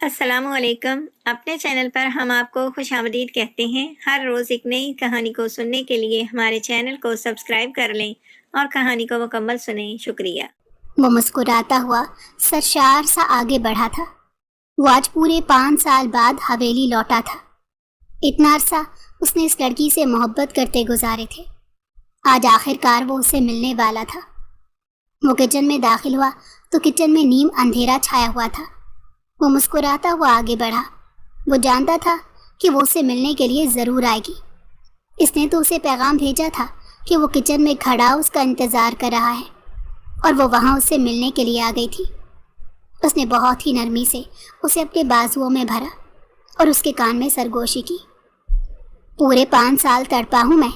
السلام علیکم۔ اپنے چینل پر ہم آپ کو خوش آمدید کہتے ہیں۔ ہر روز ایک نئی کہانی کو سننے کے لیے ہمارے چینل کو سبسکرائب کر لیں اور کہانی کو مکمل سنیں۔ شکریہ۔ وہ مسکراتا ہوا سرشار سا آگے بڑھا تھا۔ وہ آج پورے 5 سال بعد حویلی لوٹا تھا۔ اتنا عرصہ اس نے اس لڑکی سے محبت کرتے گزارے تھے۔ آج آخر کار وہ اسے ملنے والا تھا۔ وہ کچن میں داخل ہوا تو کچن میں نیم اندھیرا چھایا ہوا تھا۔ وہ مسکراتا ہوا آگے بڑھا۔ وہ جانتا تھا کہ وہ اسے ملنے کے لیے ضرور آئے گی۔ اس نے تو اسے پیغام بھیجا تھا کہ وہ کچن میں کھڑا اس کا انتظار کر رہا ہے اور وہ وہاں اس سے ملنے کے لیے آ گئی تھی۔ اس نے بہت ہی نرمی سے اسے اپنے بازوؤں میں بھرا اور اس کے کان میں سرگوشی کی۔ پورے 5 سال تڑپا ہوں میں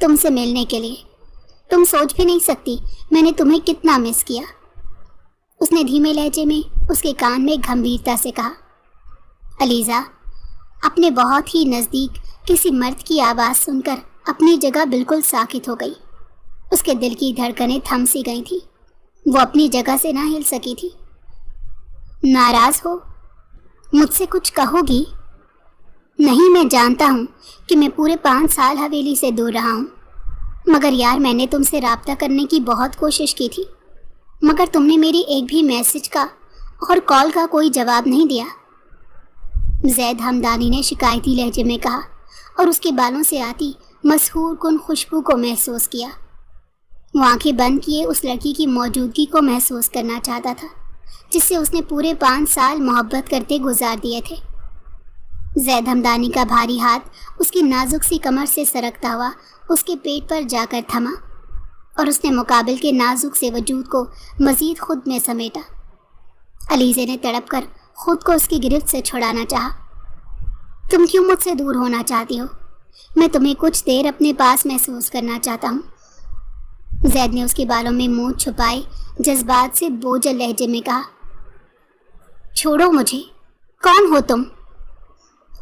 تم سے ملنے کے لیے۔ تم سوچ بھی نہیں سکتی میں نے تمہیں کتنا مس کیا۔ اس نے دھیمے لہجے میں اس کے کان میں گھمبیرتا سے کہا۔ علیزہ اپنے بہت ہی نزدیک کسی مرد کی آواز سن کر اپنی جگہ بالکل ساکت ہو گئی۔ اس کے دل کی دھڑکنیں تھم سی گئی تھیں۔ وہ اپنی جگہ سے نہ ہل سکی تھی۔ ناراض ہو؟ مجھ سے کچھ کہو گی؟ نہیں، میں جانتا ہوں کہ میں پورے 5 سال حویلی سے دور رہا ہوں، مگر یار میں نے تم سے رابطہ کرنے کی بہت کوشش کی تھی، مگر تم نے میری ایک بھی میسج کا اور کال کا کوئی جواب نہیں دیا۔ زید ہمدانی نے شکایتی لہجے میں کہا اور اس کے بالوں سے آتی مسحور کن خوشبو کو محسوس کیا۔ وہ آنکھیں بند کیے اس لڑکی کی موجودگی کو محسوس کرنا چاہتا تھا جس سے اس نے پورے 5 سال محبت کرتے گزار دیے تھے۔ زید ہمدانی کا بھاری ہاتھ اس کی نازک سی کمر سے سرکتا ہوا اس کے پیٹ پر جا کر تھما اور اس نے مقابل کے نازک سے وجود کو مزید خود میں سمیٹا۔ علیزے نے تڑپ کر خود کو اس کی گرفت سے چھڑانا چاہا۔ تم کیوں مجھ سے دور ہونا چاہتی ہو؟ میں تمہیں کچھ دیر اپنے پاس محسوس کرنا چاہتا ہوں۔ زید نے اس کے بالوں میں منہ چھپائے جذبات سے بوجھل لہجے میں کہا۔ چھوڑو مجھے، کون ہو تم؟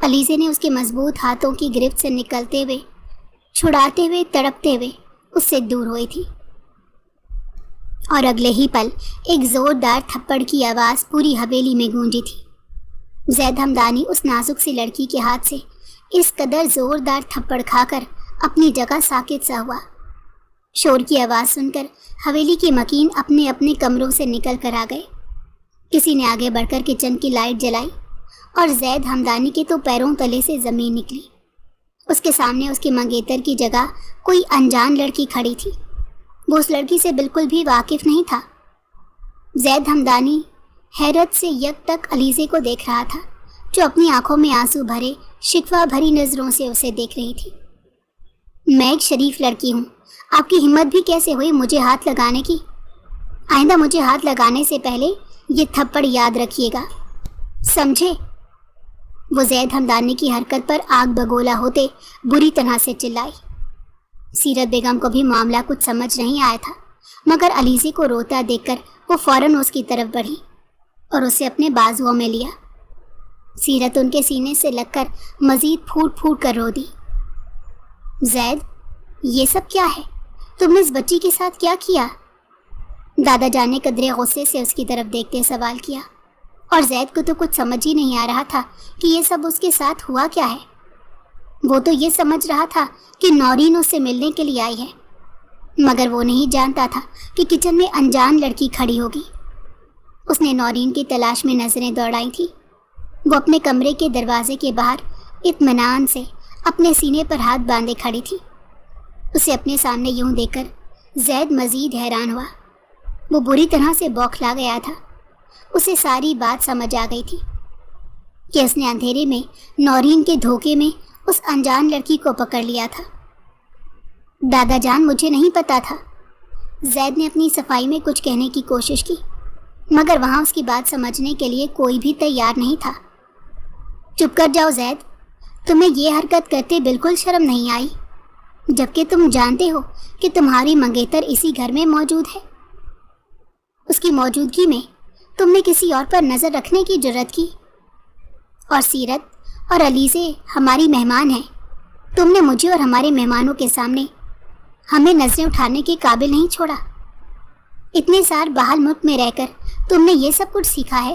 علیزے نے اس کے مضبوط ہاتھوں کی گرفت سے نکلتے ہوئے، چھڑاتے ہوئے، تڑپتے ہوئے اس سے دور ہوئی تھی، اور اگلے ہی پل ایک زوردار تھپڑ کی آواز پوری حویلی میں گونجی تھی۔ زید ہمدانی اس نازک سی لڑکی کے ہاتھ سے اس قدر زوردار تھپڑ کھا کر اپنی جگہ ساکت سا ہوا۔ شور کی آواز سن کر حویلی کے مکین اپنے اپنے کمروں سے نکل کر آ گئے۔ کسی نے آگے بڑھ کر کچن کی لائٹ جلائی اور زید ہمدانی کے تو پیروں تلے سے زمین نکلی۔ اس کے سامنے اس کے منگیتر کی جگہ کوئی انجان لڑکی کھڑی تھی۔ وہ اس لڑکی سے بالکل بھی واقف نہیں تھا۔ زید ہمدانی حیرت سے یک تک علیزے کو دیکھ رہا تھا جو اپنی آنکھوں میں آنسو بھرے شکوہ بھری نظروں سے اسے دیکھ رہی تھی۔ میں ایک شریف لڑکی ہوں، آپ کی ہمت بھی کیسے ہوئی مجھے ہاتھ لگانے کی؟ آئندہ مجھے ہاتھ لگانے سے پہلے یہ تھپڑ یاد رکھیے گا، سمجھے؟ وہ زید ہمدانی کی حرکت پر آگ بگولا ہوتے بری طرح سے چلائی۔ سیرت بیگم کو بھی معاملہ کچھ سمجھ نہیں آیا تھا، مگر علیزے کو روتا دیکھ کر وہ فوراً اس کی طرف بڑھی اور اسے اپنے بازوؤں میں لیا۔ سیرت ان کے سینے سے لگ کر مزید پھوٹ پھوٹ کر رو دی۔ زید، یہ سب کیا ہے؟ تم نے اس بچی کے ساتھ کیا کیا؟ دادا جان نے قدرے غصے سے اس کی طرف دیکھتے سوال کیا، اور زید کو تو کچھ سمجھ ہی نہیں آ رہا تھا کہ یہ سب اس کے ساتھ ہوا کیا ہے۔ وہ تو یہ سمجھ رہا تھا کہ نورین اس سے ملنے کے لیے آئی ہے، مگر وہ نہیں جانتا تھا کہ کچن میں انجان لڑکی کھڑی ہوگی۔ اس نے نورین کی تلاش میں نظریں دوڑائی تھی۔ وہ اپنے کمرے کے دروازے کے باہر اطمینان سے اپنے سینے پر ہاتھ باندھے کھڑی تھی۔ اسے اپنے سامنے یوں دیکھ کر زید مزید حیران ہوا۔ وہ بری طرح سے بوکھلا گیا تھا۔ اسے ساری بات سمجھ آ گئی تھی کہ اس نے اندھیرے میں نورین کے دھوکے میں اس انجان لڑکی کو پکڑ لیا تھا۔ دادا جان، مجھے نہیں پتا تھا۔ زید نے اپنی صفائی میں کچھ کہنے کی کوشش کی، مگر وہاں اس کی بات سمجھنے کے لیے کوئی بھی تیار نہیں تھا۔ چپ کر جاؤ زید، تمہیں یہ حرکت کرتے بالکل شرم نہیں آئی، جبکہ تم جانتے ہو کہ تمہاری منگیتر اسی گھر میں موجود ہے۔ اس کی موجودگی میں تم نے کسی اور پر نظر رکھنے کی جرت کی، اور سیرت اور علیزے ہماری مہمان ہیں۔ تم نے مجھے اور ہمارے مہمانوں کے سامنے ہمیں نظریں اٹھانے کے قابل نہیں چھوڑا۔ اتنے سال باہر ملک میں رہ کر تم نے یہ سب کچھ سیکھا ہے؟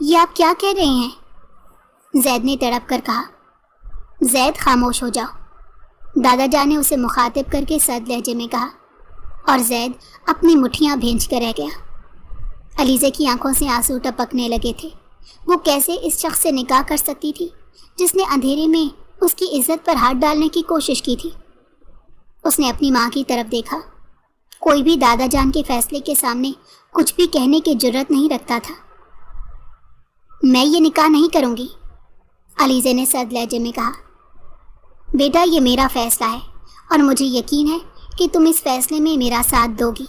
یہ آپ کیا کہہ رہے ہیں؟ زید نے تڑپ کر کہا۔ زید خاموش ہو جاؤ، دادا جان نے اسے مخاطب کر کے سرد لہجے میں کہا، اور زید اپنی مٹھیاں بھینج کر رہ گیا۔ علیزہ کی آنکھوں سے آنسو ٹپکنے لگے تھے۔ وہ کیسے اس شخص سے نکاح کر سکتی تھی جس نے اندھیرے میں اس کی عزت پر ہاتھ ڈالنے کی کوشش کی تھی؟ اس نے اپنی ماں کی طرف دیکھا۔ کوئی بھی دادا جان کے فیصلے کے سامنے کچھ بھی کہنے کی جرت نہیں رکھتا تھا۔ میں یہ نکاح نہیں کروں گی، علیزہ نے سرد لہجے میں کہا۔ بیٹا، یہ میرا فیصلہ ہے اور مجھے یقین ہے کہ تم اس فیصلے میں میرا ساتھ دو گی،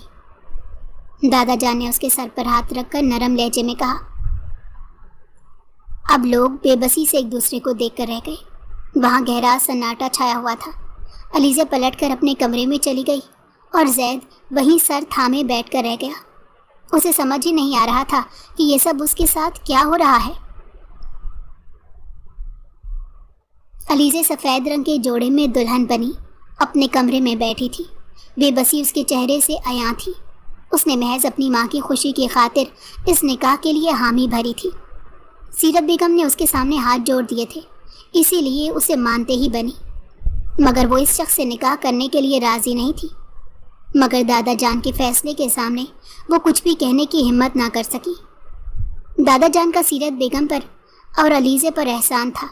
دادا جان نے اس کے سر پر ہاتھ رکھ کر نرم لہجے میں کہا۔ اب لوگ بے بسی سے ایک دوسرے کو دیکھ کر رہ گئے۔ وہاں گہرا سناٹا چھایا ہوا تھا۔ علیزہ پلٹ کر اپنے کمرے میں چلی گئی اور زید وہیں سر تھامے بیٹھ کر رہ گیا۔ اسے سمجھ ہی نہیں آ رہا تھا کہ یہ سب اس کے ساتھ کیا ہو رہا ہے۔ علیزہ سفید رنگ کے جوڑے میں دلہن بنی اپنے کمرے میں بیٹھی تھی۔ بے بسی اس کے چہرے سے عیاں تھی۔ اس نے محض اپنی ماں کی خوشی کی خاطر اس نکاح کے لیے حامی بھری تھی۔ سیرت بیگم نے اس کے سامنے ہاتھ جوڑ دیے تھے، اسی لیے اسے مانتے ہی بنی، مگر وہ اس شخص سے نکاح کرنے کے لیے راضی نہیں تھی۔ مگر دادا جان کے فیصلے کے سامنے وہ کچھ بھی کہنے کی ہمت نہ کر سکی۔ دادا جان کا سیرت بیگم پر اور علیزہ پر احسان تھا،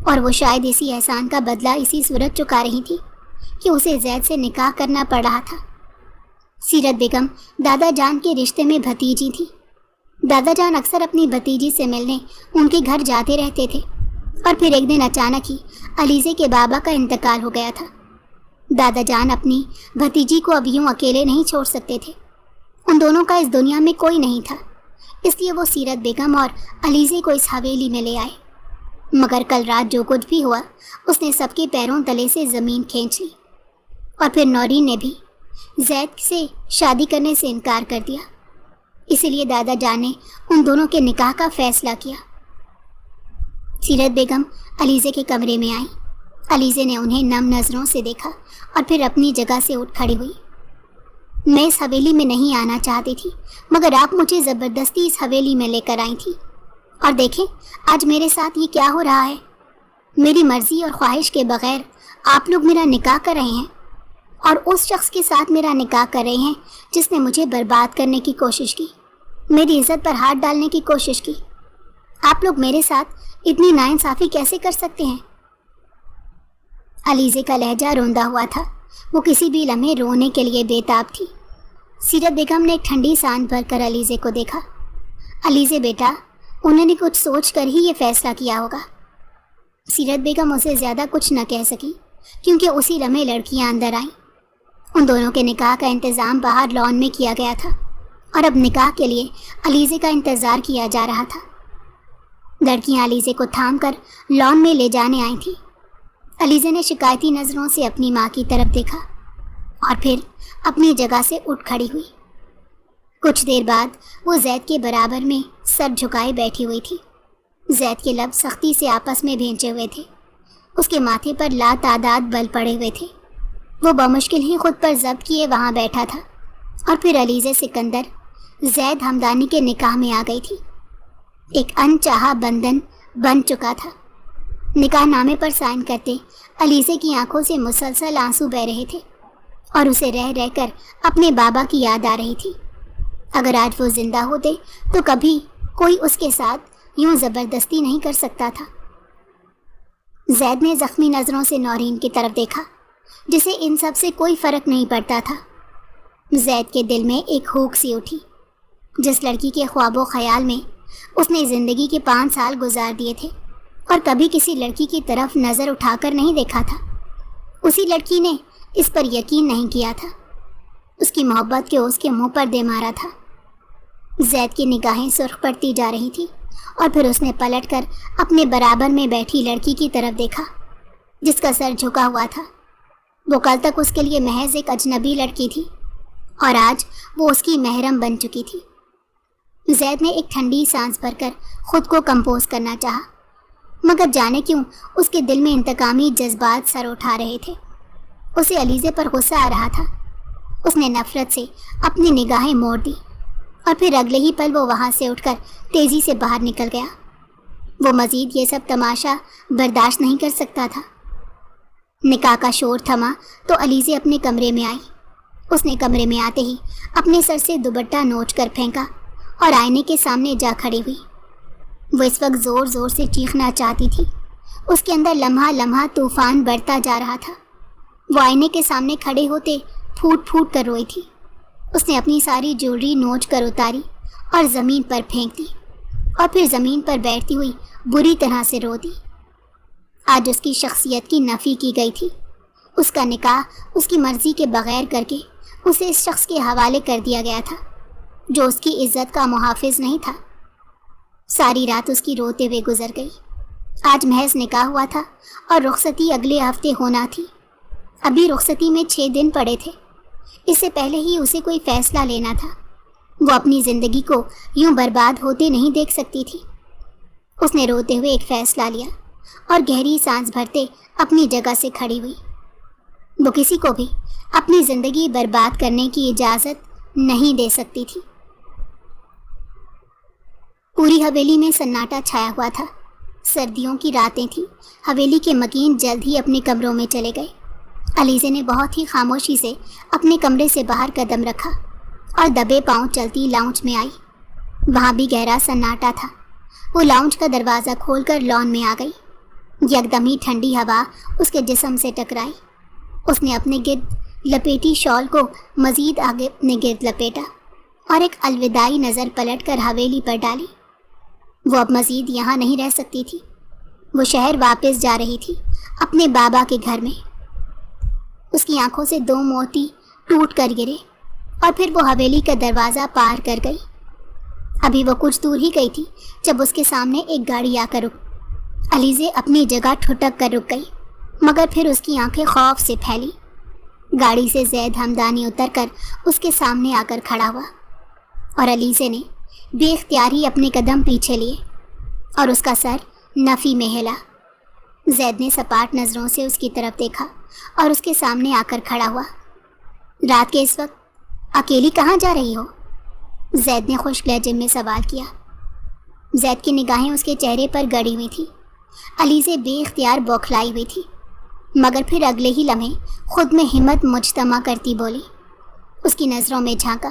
اور وہ شاید اسی احسان کا بدلہ اسی صورت چکا رہی تھی کہ اسے زید سے نکاح کرنا پڑ رہا تھا۔ سیرت بیگم دادا جان کے رشتے میں بھتیجی تھی۔ دادا جان اکثر اپنی بھتیجی سے ملنے ان کے گھر جاتے رہتے تھے، اور پھر ایک دن اچانک ہی علیزہ کے بابا کا انتقال ہو گیا تھا۔ دادا جان اپنی بھتیجی کو اب یوں اکیلے نہیں چھوڑ سکتے تھے۔ ان دونوں کا اس دنیا میں کوئی نہیں تھا، اس لیے وہ سیرت بیگم اور علیزہ کو اس حویلی میں لے آئے۔ مگر کل رات جو کچھ بھی ہوا اس نے سب کے پیروں تلے سے زمین کھینچ لی، اور پھر نورین نے بھی زید سے شادی کرنے سے انکار کر دیا۔ اسی لیے دادا جان نے ان دونوں کے نکاح کا فیصلہ کیا۔ سیرت بیگم علیزہ کے کمرے میں آئی۔ علیزہ نے انہیں نم نظروں سے دیکھا اور پھر اپنی جگہ سے اٹھ کھڑی ہوئی۔ میں اس حویلی میں نہیں آنا چاہتی تھی، مگر آپ مجھے زبردستی اس حویلی میں لے کر آئی تھی، اور دیکھیں آج میرے ساتھ یہ کیا ہو رہا ہے۔ میری مرضی اور خواہش کے بغیر آپ لوگ میرا نکاح کر رہے ہیں، اور اس شخص کے ساتھ میرا نکاح کر رہے ہیں جس نے مجھے برباد کرنے کی کوشش کی، میری عزت پر ہاتھ ڈالنے کی کوشش کی۔ آپ لوگ میرے ساتھ اتنی ناانصافی کیسے کر سکتے ہیں؟ علیزہ کا لہجہ روندا ہوا تھا۔ وہ کسی بھی لمحے رونے کے لیے بے تاب تھی۔ سیرت بیگم نے ایک ٹھنڈی سانس بھر کر علیزہ کو دیکھا۔ علیزہ بیٹا، انہوں نے کچھ سوچ کر ہی یہ فیصلہ کیا ہوگا۔ سیرت بیگم اسے زیادہ کچھ نہ کہہ سکی، کیونکہ اسی لمحے لڑکیاں اندر آئیں۔ ان دونوں کے نکاح کا انتظام باہر لان میں کیا گیا تھا، اور اب نکاح کے لیے علیزہ کا انتظار کیا جا رہا تھا۔ لڑکیاں علیزہ کو تھام کر لان میں لے جانے آئی تھیں۔ علیزہ نے شکایتی نظروں سے اپنی ماں کی طرف دیکھا اور پھر اپنی جگہ سے اٹھ کھڑی ہوئی۔ کچھ دیر بعد وہ زید کے برابر میں سر جھکائے بیٹھی ہوئی تھی۔ زید کے لب سختی سے آپس میں بھینچے ہوئے تھے۔ اس کے ماتھے پر لا تعداد بل پڑے ہوئے تھے۔ وہ بمشکل ہی خود پر ضبط کیے وہاں بیٹھا تھا، اور پھر علیزہ سکندر زید ہمدانی کے نکاح میں آ گئی تھی۔ ایک انچاہا بندھن بن چکا تھا۔ نکاح نامے پر سائن کرتے علیزہ کی آنکھوں سے مسلسل آنسو بہہ رہے تھے، اور اسے رہ رہ کر اپنے بابا کی یاد آ رہی تھی۔ اگر آج وہ زندہ ہوتے تو کبھی کوئی اس کے ساتھ یوں زبردستی نہیں کر سکتا تھا۔ زید نے زخمی نظروں سے نورین کی طرف دیکھا، جسے ان سب سے کوئی فرق نہیں پڑتا تھا۔ زید کے دل میں ایک ہوک سی اٹھی۔ جس لڑکی کے خواب و خیال میں اس نے زندگی کے 5 سال گزار دیے تھے اور کبھی کسی لڑکی کی طرف نظر اٹھا کر نہیں دیکھا تھا، اسی لڑکی نے اس پر یقین نہیں کیا تھا۔ اس کی محبت کے اس کے منہ پر دے مارا تھا۔ زید کی نگاہیں سرخ پڑتی جا رہی تھی، اور پھر اس نے پلٹ کر اپنے برابر میں بیٹھی لڑکی کی طرف دیکھا جس کا سر جھکا ہوا تھا۔ وہ کل تک اس کے لیے محض ایک اجنبی لڑکی تھی، اور آج وہ اس کی محرم بن چکی تھی۔ زید نے ایک ٹھنڈی سانس بھر کر خود کو کمپوز کرنا چاہا، مگر جانے کیوں اس کے دل میں انتقامی جذبات سر اٹھا رہے تھے۔ اسے علیزہ پر غصہ آ رہا تھا۔ اس نے نفرت سے اپنی نگاہیں موڑ دی اور پھر اگلے ہی پل وہ وہاں سے اٹھ کر تیزی سے باہر نکل گیا۔ وہ مزید یہ سب تماشا برداشت نہیں کر سکتا تھا۔ نکاح کا شور تھما تو علیزے اپنے کمرے میں آئی۔ اس نے کمرے میں آتے ہی اپنے سر سے دوپٹہ نوچ کر پھینکا اور آئینے کے سامنے جا کھڑی ہوئی۔ وہ اس وقت زور زور سے چیخنا چاہتی تھی۔ اس کے اندر لمحہ لمحہ طوفان بڑھتا جا رہا تھا۔ وہ آئینے کے سامنے کھڑے ہوتے پھوٹ پھوٹ کر روئی تھی۔ اس نے اپنی ساری جیولری نوچ کر اتاری اور زمین پر پھینک دی، اور پھر زمین پر بیٹھتی ہوئی بری طرح سے رو دی۔ آج اس کی شخصیت کی نفی کی گئی تھی۔ اس کا نکاح اس کی مرضی کے بغیر کر کے اسے اس شخص کے حوالے کر دیا گیا تھا جو اس کی عزت کا محافظ نہیں تھا۔ ساری رات اس کی روتے ہوئے گزر گئی۔ آج محض نکاح ہوا تھا اور رخصتی اگلے ہفتے ہونا تھی۔ ابھی رخصتی میں 6 دن پڑے تھے۔ اس سے پہلے ہی اسے کوئی فیصلہ لینا تھا۔ وہ اپنی زندگی کو یوں برباد ہوتے نہیں دیکھ سکتی تھی۔ اس نے روتے ہوئے ایک فیصلہ لیا اور گہری سانس بھرتے اپنی جگہ سے کھڑی ہوئی۔ وہ کسی کو بھی اپنی زندگی برباد کرنے کی اجازت نہیں دے سکتی تھی۔ پوری حویلی میں سناٹا چھایا ہوا تھا۔ سردیوں کی راتیں تھیں۔ حویلی کے مکین جلد ہی اپنے کمروں میں چلے گئے۔ علیزے نے بہت ہی خاموشی سے اپنے کمرے سے باہر قدم رکھا اور دبے پاؤں چلتی لاؤنج میں آئی۔ وہاں بھی گہرا سناٹا تھا۔ وہ لاؤنج کا دروازہ کھول کر لان میں آ گئی۔ یکدم ہی ٹھنڈی ہوا اس کے جسم سے ٹکرائی۔ اس نے اپنے گرد لپیٹی شال کو مزید آگے اپنے گرد لپیٹا اور ایک الوداعی نظر پلٹ کر حویلی پر ڈالی۔ وہ اب مزید یہاں نہیں رہ سکتی تھی۔ وہ شہر واپس جا رہی تھی، اپنے بابا کے گھر میں۔ اس کی آنکھوں سے 2 موتی ٹوٹ کر گرے اور پھر وہ حویلی کا دروازہ پار کر گئی۔ ابھی وہ کچھ دور ہی گئی تھی جب اس کے سامنے ایک گاڑی آ کر رک۔ علیزے اپنی جگہ ٹھٹک کر رک گئی، مگر پھر اس کی آنکھیں خوف سے پھیلی۔ گاڑی سے زید ہمدانی اتر کر اس کے سامنے آ کر کھڑا ہوا، اور علیزے نے بے اختیار ہی اپنے قدم پیچھے لیے اور اس کا سر نفی میں ہلا۔ زید نے سپاٹ نظروں سے اس کی طرف دیکھا اور اس کے سامنے آ کر کھڑا ہوا۔ رات کے اس وقت اکیلی کہاں جا رہی ہو؟ زید نے خشک لہجے میں سوال کیا۔ زید کی نگاہیں اس کے چہرے پر گڑی ہوئی تھی۔ علیزے بے اختیار بوکھلائی ہوئی تھی، مگر پھر اگلے ہی لمحے خود میں ہمت مجتمع کرتی بولی۔ اس کی نظروں میں جھانکا۔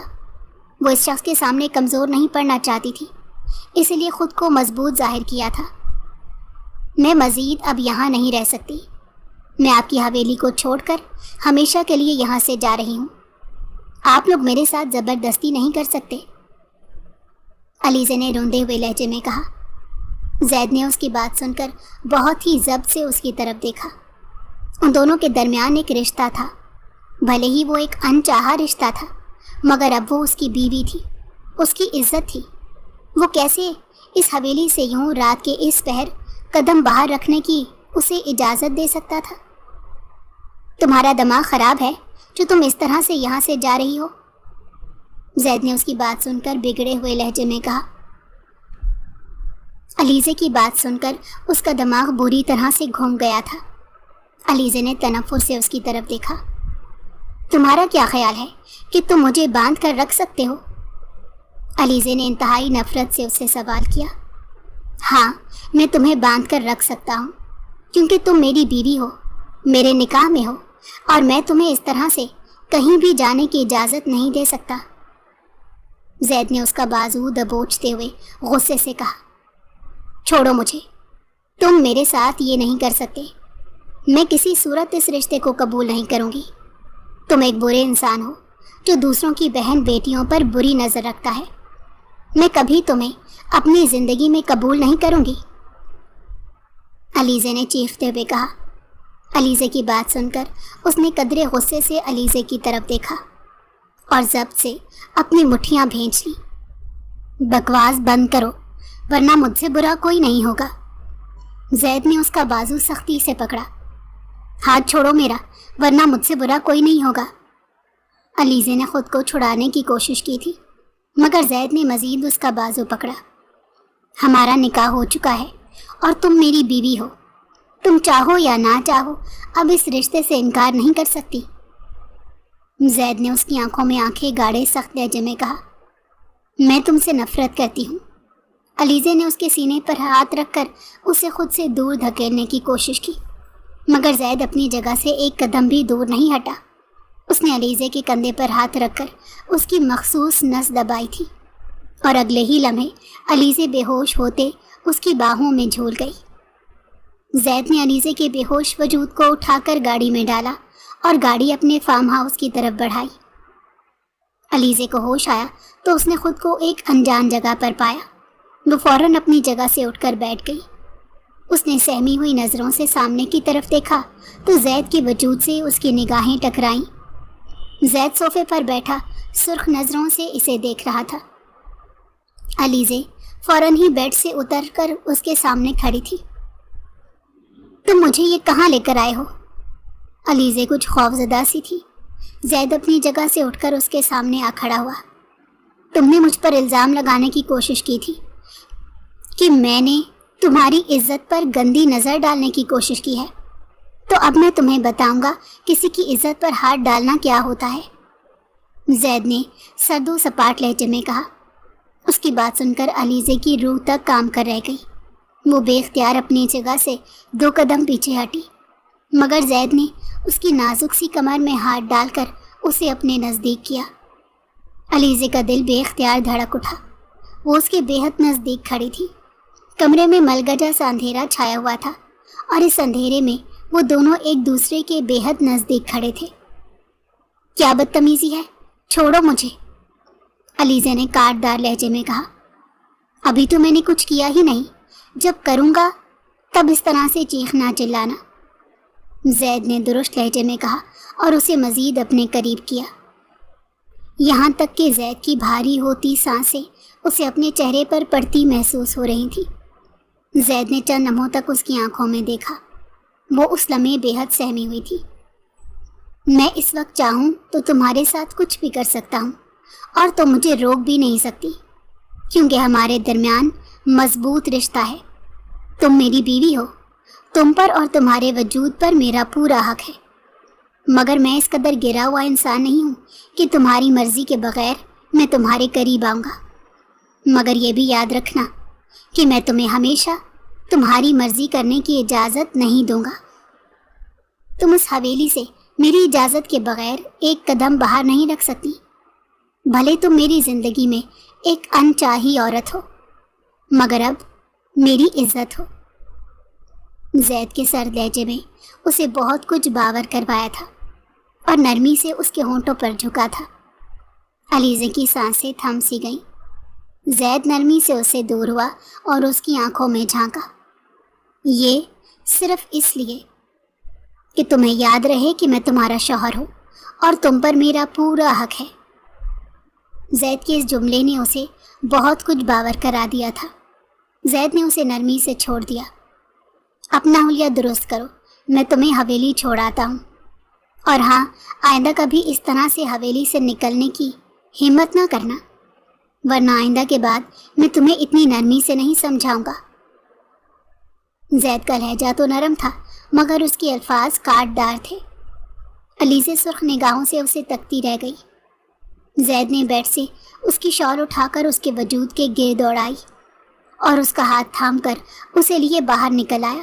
وہ اس شخص کے سامنے کمزور نہیں پڑنا چاہتی تھی، اسی لیے خود کو مضبوط ظاہر کیا تھا۔ میں مزید اب یہاں نہیں رہ سکتی۔ میں آپ کی حویلی کو چھوڑ کر ہمیشہ کے لیے یہاں سے جا رہی ہوں۔ آپ لوگ میرے ساتھ زبردستی نہیں کر سکتے، علیزے نے روندے ہوئے لہجے میں کہا۔ زید نے اس کی بات سن کر بہت ہی ضبط سے اس کی طرف دیکھا۔ ان دونوں کے درمیان ایک رشتہ تھا، بھلے ہی وہ ایک انچاہا رشتہ تھا، مگر اب وہ اس کی بیوی تھی، اس کی عزت تھی۔ وہ کیسے اس حویلی سے یوں رات کے اس پہر قدم باہر رکھنے کی اسے اجازت دے سکتا تھا؟ تمہارا دماغ خراب ہے جو تم اس طرح سے یہاں سے جا رہی ہو؟ زید نے اس کی بات سن کر بگڑے ہوئے لہجے میں کہا۔ علیزے کی بات سن کر اس کا دماغ بری طرح سے گھوم گیا تھا۔ علیزے نے تنفر سے اس کی طرف دیکھا۔ تمہارا کیا خیال ہے کہ تم مجھے باندھ کر رکھ سکتے ہو؟ علیزے نے انتہائی نفرت سے اس سے سوال کیا۔ ہاں، میں تمہیں باندھ کر رکھ سکتا ہوں، کیونکہ تم میری بیوی ہو، میرے نکاح میں ہو، اور میں تمہیں اس طرح سے کہیں بھی جانے کی اجازت نہیں دے سکتا۔ زید نے اس کا بازو دبوچتے ہوئے غصے سے کہا۔ چھوڑو مجھے، تم میرے ساتھ یہ نہیں کر سکتے۔ میں کسی صورت اس رشتے کو قبول نہیں کروں گی۔ تم ایک برے انسان ہو جو دوسروں کی بہن بیٹیوں پر بری نظر رکھتا ہے۔ میں کبھی تمہیں اپنی زندگی میں قبول نہیں کروں گی، علیزے نے چیختے ہوئے کہا۔ علیزے کی بات سن کر اس نے قدرے غصے سے علیزے کی طرف دیکھا اور ضبط سے اپنی مٹھیاں بھینچ لی۔ بکواس بند کرو، ورنہ مجھ سے برا کوئی نہیں ہوگا۔ زید نے اس کا بازو سختی سے پکڑا۔ ہاتھ چھوڑو میرا، ورنہ مجھ سے برا کوئی نہیں ہوگا۔ علیزے نے خود کو چھڑانے کی کوشش کی تھی، مگر زید نے مزید اس کا بازو پکڑا۔ ہمارا نکاح ہو چکا ہے اور تم میری بیوی ہو۔ تم چاہو یا نہ چاہو اب اس رشتے سے انکار نہیں کر سکتی۔ زید نے اس کی آنکھوں میں آنکھیں گاڑے سخت لہجے میں کہا۔ میں تم سے نفرت کرتی ہوں۔ علیزے نے اس کے سینے پر ہاتھ رکھ کر اسے خود سے دور دھکیلنے کی کوشش کی، مگر زید اپنی جگہ سے ایک قدم بھی دور نہیں ہٹا۔ اس نے علیزے کے کندھے پر ہاتھ رکھ کر اس کی مخصوص نس دبائی تھی، اور اگلے ہی لمحے علیزے بے ہوش ہوتے اس کی باہوں میں جھول گئی۔ زید نے علیزے کے بے ہوش وجود کو اٹھا کر گاڑی میں ڈالا اور گاڑی اپنے فارم ہاؤس کی طرف بڑھائی۔ علیزے کو ہوش آیا تو اس نے خود کو ایک انجان جگہ پر پایا۔ وہ فوراً اپنی جگہ سے اٹھ کر بیٹھ گئی۔ اس نے سہمی ہوئی نظروں سے سامنے کی طرف دیکھا تو زید کے وجود سے اس کی نگاہیں ٹکرائیں۔ زید صوفے پر بیٹھا سرخ نظروں سے اسے دیکھ رہا تھا۔ علیزے فوراً ہی بیڈ سے اتر کر اس کے سامنے کھڑی تھی۔ تم مجھے یہ کہاں لے کر آئے ہو؟ علیزے کچھ خوفزدہ سی تھی۔ زید اپنی جگہ سے اٹھ کر اس کے سامنے آ کھڑا ہوا۔ تم نے مجھ پر الزام لگانے کی کوشش کی تھی کہ میں نے تمہاری عزت پر گندی نظر ڈالنے کی کوشش کی ہے، تو اب میں تمہیں بتاؤں گا کسی کی عزت پر ہاتھ ڈالنا کیا ہوتا ہے، زید نے سرد و سپاٹ لہجے میں کہا۔ اس کی بات سن کر علیزے کی روح تک کام کر رہ گئی۔ وہ بے اختیار اپنی جگہ سے 2 قدم پیچھے ہٹی، مگر زید نے اس کی نازک سی کمر میں ہاتھ ڈال کر اسے اپنے نزدیک کیا۔ علیزے کا دل بے اختیار دھڑک اٹھا۔ وہ اس کے بے حد نزدیک کھڑی تھی۔ کمرے میں ملگجا سا اندھیرا چھایا ہوا تھا، اور اس اندھیرے میں وہ دونوں ایک دوسرے کے بے حد نزدیک کھڑے تھے۔ کیا بدتمیزی ہے، چھوڑو مجھے، علیزے نے کاٹدار لہجے میں کہا۔ ابھی تو میں نے کچھ کیا ہی نہیں، جب کروں گا تب اس طرح سے چیخنا چلانا، زید نے درست لہجے میں کہا اور اسے مزید اپنے قریب کیا، یہاں تک کہ زید کی بھاری ہوتی سانسیں اسے اپنے چہرے پر پڑتی محسوس ہو رہی تھیں۔ زید نے چند لمحوں تک اس کی آنکھوں میں دیکھا۔ وہ اس لمحے بے حد سہمی ہوئی تھی۔ میں اس وقت چاہوں تو تمہارے ساتھ کچھ بھی کر سکتا ہوں، اور تم مجھے روک بھی نہیں سکتی، کیونکہ ہمارے درمیان مضبوط رشتہ ہے۔ تم میری بیوی ہو، تم پر اور تمہارے وجود پر میرا پورا حق ہے، مگر میں اس قدر گرا ہوا انسان نہیں ہوں کہ تمہاری مرضی کے بغیر میں تمہارے قریب آؤں گا۔ مگر یہ بھی یاد رکھنا کہ میں تمہیں ہمیشہ تمہاری مرضی کرنے کی اجازت نہیں دوں گا۔ تم اس حویلی سے میری اجازت کے بغیر ایک قدم باہر نہیں رکھ سکتی، بھلے تم میری زندگی میں ایک انچاہی عورت ہو، مگر اب میری عزت ہو۔ زید کے سرد لہجے میں اسے بہت کچھ باور کروایا تھا، اور نرمی سے اس کے ہونٹوں پر جھکا تھا۔ علیزے کی سانسیں تھم سی گئیں۔ زید نرمی سے اسے دور ہوا اور اس کی آنکھوں میں جھانکا۔ یہ صرف اس لیے کہ تمہیں یاد رہے کہ میں تمہارا شوہر ہوں اور تم پر میرا پورا حق ہے۔ زید کے اس جملے نے اسے بہت کچھ باور کرا دیا تھا۔ زید نے اسے نرمی سے چھوڑ دیا۔ اپنا حلیہ درست کرو، میں تمہیں حویلی چھوڑاتا ہوں، اور ہاں، آئندہ کبھی اس طرح سے حویلی سے نکلنے کی ہمت نہ کرنا، ورنہ آئندہ کے بعد میں تمہیں اتنی نرمی سے نہیں سمجھاؤں گا۔ زید کا لہجہ تو نرم تھا، مگر اس کے الفاظ کاٹدار تھے۔ علیزے سرخ نگاہوں سے اسے تکتی رہ گئی۔ زید نے بیڈ سے اس کی شال اٹھا کر اس کے وجود کے گرد دوڑائی، اور اس کا ہاتھ تھام کر اسے لیے باہر نکل آیا۔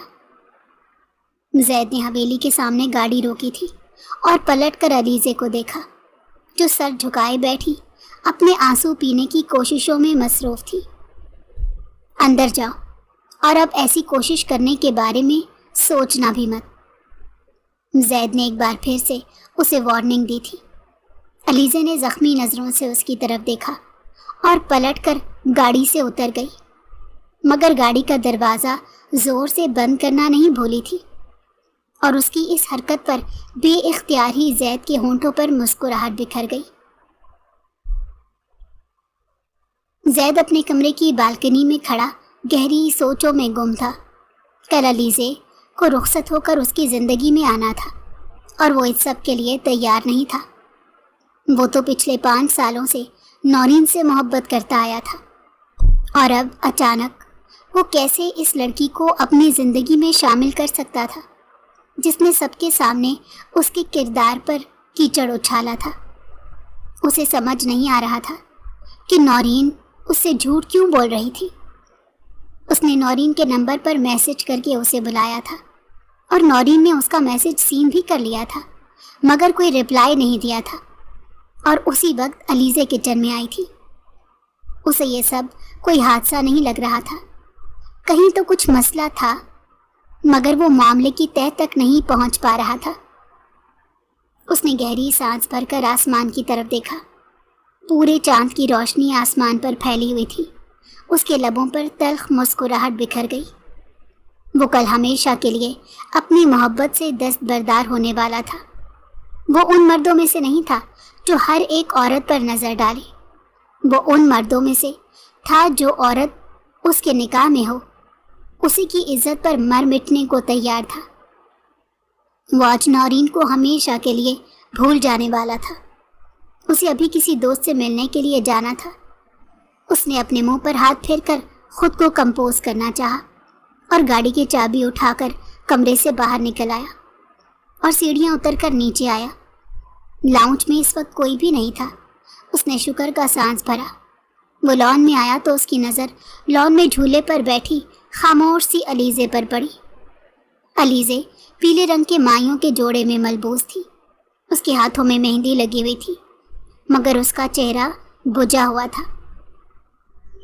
زید نے حویلی کے سامنے گاڑی روکی تھی اور پلٹ کر علیزے کو دیکھا، جو سر جھکائے بیٹھی اپنے آنسو پینے کی کوششوں میں مصروف تھی۔ اندر جاؤ، اور اب ایسی کوشش کرنے کے بارے میں سوچنا بھی مت، زید نے ایک بار پھر سے اسے وارننگ دی تھی۔ علیزے نے زخمی نظروں سے اس کی طرف دیکھا اور پلٹ کر گاڑی سے اتر گئی، مگر گاڑی کا دروازہ زور سے بند کرنا نہیں بھولی تھی، اور اس کی اس حرکت پر بے اختیار ہی زید کے ہونٹوں پر مسکراہٹ بکھر گئی۔ زید اپنے کمرے کی بالکنی میں کھڑا گہری سوچوں میں گم تھا۔ کل علیزے کو رخصت ہو کر اس کی زندگی میں آنا تھا، اور وہ اس سب کے لیے تیار نہیں تھا۔ وہ تو پچھلے 5 سالوں سے نورین سے محبت کرتا آیا تھا، اور اب اچانک وہ کیسے اس لڑکی کو اپنی زندگی میں شامل کر سکتا تھا جس نے سب کے سامنے اس کے کردار پر کیچڑ اچھالا تھا۔ اسے سمجھ نہیں آ رہا تھا کہ نورین اس سے جھوٹ کیوں بول رہی تھی۔ اس نے نورین کے نمبر پر میسج کر کے اسے بلایا تھا اور نورین نے اس کا میسج سین بھی کر لیا تھا، مگر کوئی رپلائی نہیں دیا تھا، اور اسی وقت علیزے کچن میں آئی تھی۔ اسے یہ سب کوئی حادثہ نہیں لگ رہا تھا، کہیں تو کچھ مسئلہ تھا، مگر وہ معاملے کی تہہ تک نہیں پہنچ پا رہا تھا۔ اس نے گہری سانس بھر کر آسمان کی طرف دیکھا۔ پورے چاند کی روشنی آسمان پر پھیلی ہوئی تھی۔ اس کے لبوں پر تلخ مسکراہٹ بکھر گئی۔ وہ کل ہمیشہ کے لیے اپنی محبت سے دستبردار ہونے والا تھا۔ وہ ان مردوں میں سے نہیں تھا جو ہر ایک عورت پر نظر ڈالے، وہ ان مردوں میں سے تھا جو عورت اس کے نکاح میں ہو اسی کی عزت پر مر مٹنے کو تیار تھا۔ وہ آج نورین کو ہمیشہ کے لیے بھول جانے والا تھا۔ اسے ابھی کسی دوست سے ملنے کے لیے جانا تھا۔ اس نے اپنے منہ پر ہاتھ پھیر کر خود کو کمپوز کرنا چاہا اور گاڑی کی چابی اٹھا کر کمرے سے باہر نکل آیا اور سیڑھیاں اتر کر نیچے آیا۔ لاؤنج میں اس وقت کوئی بھی نہیں تھا۔ اس نے شکر کا سانس بھرا۔ وہ لان میں آیا تو اس کی نظر لان میں جھولے پر بیٹھی خاموش سی علیزے پر پڑی۔ علیزے پیلے رنگ کے مائیوں کے جوڑے میں ملبوس تھی۔ اس کے ہاتھوں میں مہندی لگی ہوئی تھی، مگر اس کا چہرہ بجھا ہوا تھا۔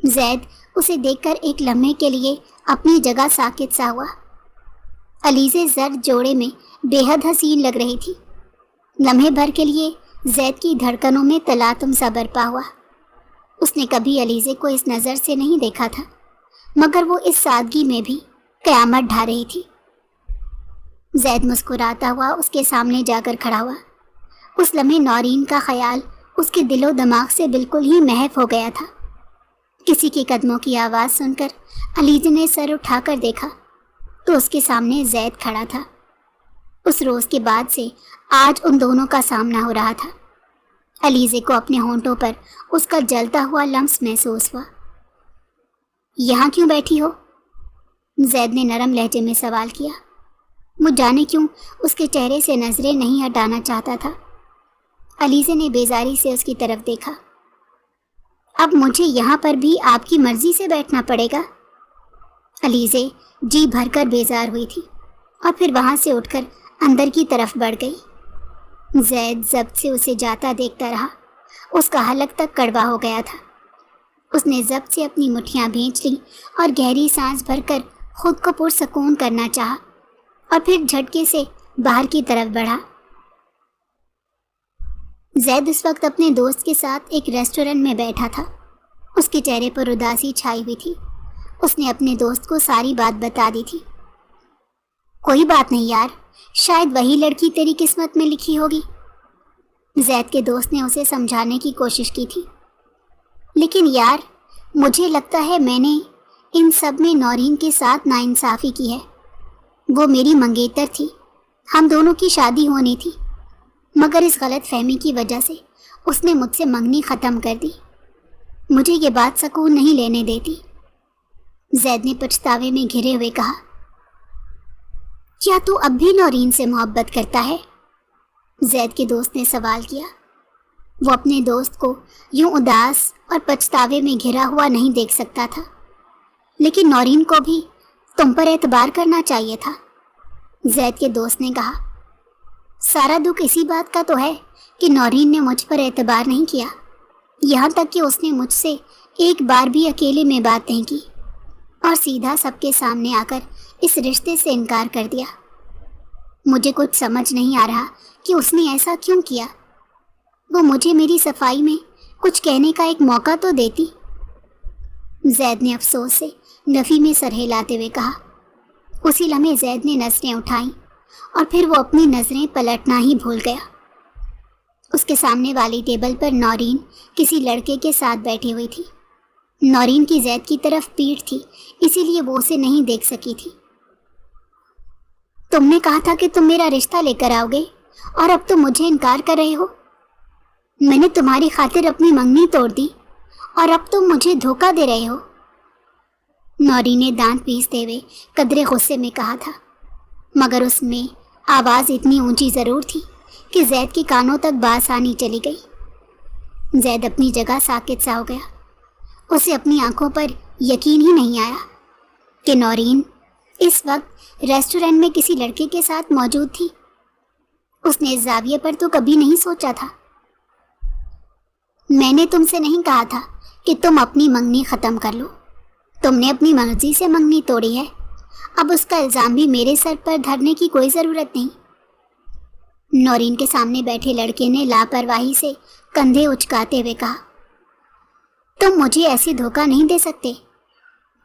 زید اسے دیکھ کر ایک لمحے کے لیے اپنی جگہ ساکت سا ہوا۔ علیزے زرد جوڑے میں بے حد حسین لگ رہی تھی۔ لمحے بھر کے لیے زید کی دھڑکنوں میں تلاطم سا برپا ہوا۔ اس نے کبھی علیزے کو اس نظر سے نہیں دیکھا تھا، مگر وہ اس سادگی میں بھی قیامت ڈھا رہی تھی۔ زید مسکراتا ہوا اس کے سامنے جا کر کھڑا ہوا۔ اس لمحے نورین کا خیال اس کے دل و دماغ سے بالکل ہی محو ہو گیا تھا۔ کسی کے قدموں کی آواز سن کر علیزے نے سر اٹھا کر دیکھا تو اس کے سامنے زید کھڑا تھا۔ اس روز کے بعد سے آج ان دونوں کا سامنا ہو رہا تھا۔ علیزے کو اپنے ہونٹوں پر اس کا جلتا ہوا لمس محسوس ہوا۔ یہاں کیوں بیٹھی ہو؟ زید نے نرم لہجے میں سوال کیا۔ وہ جانے کیوں اس کے چہرے سے نظریں نہیں ہٹانا چاہتا تھا۔ علیزے نے بیزاری سے اس کی طرف دیکھا۔ اب مجھے یہاں پر بھی آپ کی مرضی سے بیٹھنا پڑے گا؟ علیزے جی بھر کر بیزار ہوئی تھی اور پھر وہاں سے اٹھ کر اندر کی طرف بڑھ گئی۔ زید ضبط سے اسے جاتا دیکھتا رہا۔ اس کا حلق تک کڑوا ہو گیا تھا۔ اس نے ضبط سے اپنی مٹھیاں بھینچ لیں اور گہری سانس بھر کر خود کو پرسکون کرنا چاہا اور پھر جھٹکے سے باہر کی طرف بڑھا۔ زید اس وقت اپنے دوست کے ساتھ ایک ریسٹورنٹ میں بیٹھا تھا۔ اس کے چہرے پر اداسی چھائی ہوئی تھی۔ اس نے اپنے دوست کو ساری بات بتا دی تھی۔ کوئی بات نہیں یار، شاید وہی لڑکی تیری قسمت میں لکھی ہوگی۔ زید کے دوست نے اسے سمجھانے کی کوشش کی تھی۔ لیکن یار، مجھے لگتا ہے میں نے ان سب میں نورین کے ساتھ ناانصافی کی ہے۔ وہ میری منگیتر تھی، ہم دونوں کی شادی ہونی تھی، مگر اس غلط فہمی کی وجہ سے اس نے مجھ سے منگنی ختم کر دی۔ مجھے یہ بات سکون نہیں لینے دیتی۔ زید نے پچھتاوے میں گھرے ہوئے کہا۔ کیا تو اب بھی نورین سے محبت کرتا ہے؟ زید کے دوست نے سوال کیا۔ وہ اپنے دوست کو یوں اداس اور پچھتاوے میں گھرا ہوا نہیں دیکھ سکتا تھا۔ لیکن نورین کو بھی تم پر اعتبار کرنا چاہیے تھا، زید کے دوست نے کہا۔ سارا دکھ اسی بات کا تو ہے کہ نورین نے مجھ پر اعتبار نہیں کیا، یہاں تک کہ اس نے مجھ سے ایک بار بھی اکیلے میں بات نہیں کی اور سیدھا سب کے سامنے آ کر اس رشتے سے انکار کر دیا۔ مجھے کچھ سمجھ نہیں آ رہا کہ اس نے ایسا کیوں کیا۔ وہ مجھے میری صفائی میں کچھ کہنے کا ایک موقع تو دیتی۔ زید نے افسوس سے نفی میں سر ہلاتے ہوئے کہا۔ اسی لمحے زید نے نظریں اٹھائیں اور پھر وہ اپنی نظریں پلٹنا ہی بھول گیا۔ اس کے سامنے والی ٹیبل پر نورین کسی لڑکے کے ساتھ بیٹھی ہوئی تھی۔ نورین کی زید کی طرف پیٹھ تھی، اسی لیے وہ اسے نہیں دیکھ سکی تھی۔ تم نے کہا تھا کہ تم میرا رشتہ لے کر آؤ گے اور اب تم مجھے انکار کر رہے ہو۔ میں نے تمہاری خاطر اپنی منگنی توڑ دی اور اب تم مجھے دھوکہ دے رہے ہو۔ نورین نے دانت پیستے ہوئے قدرے غصے میں کہا تھا، مگر اس میں آواز اتنی اونچی ضرور تھی کہ زید کے کانوں تک بآسانی چلی گئی۔ زید اپنی جگہ ساکت سا ہو گیا۔ اسے اپنی آنکھوں پر یقین ہی نہیں آیا کہ نورین اس وقت ریسٹورنٹ میں کسی لڑکے کے ساتھ موجود تھی۔ اس نے اس زاویے پر تو کبھی نہیں سوچا تھا۔ میں نے تم سے نہیں کہا تھا کہ تم اپنی منگنی ختم کر لو۔ تم نے اپنی مرضی سے منگنی توڑی ہے، اب اس کا الزام بھی میرے سر پر دھرنے کی کوئی ضرورت نہیں۔ نورین کے سامنے بیٹھے لڑکے نے لاپرواہی سے کندھے اچکاتے ہوئے کہا، تم مجھے ایسے دھوکہ نہیں دے سکتے۔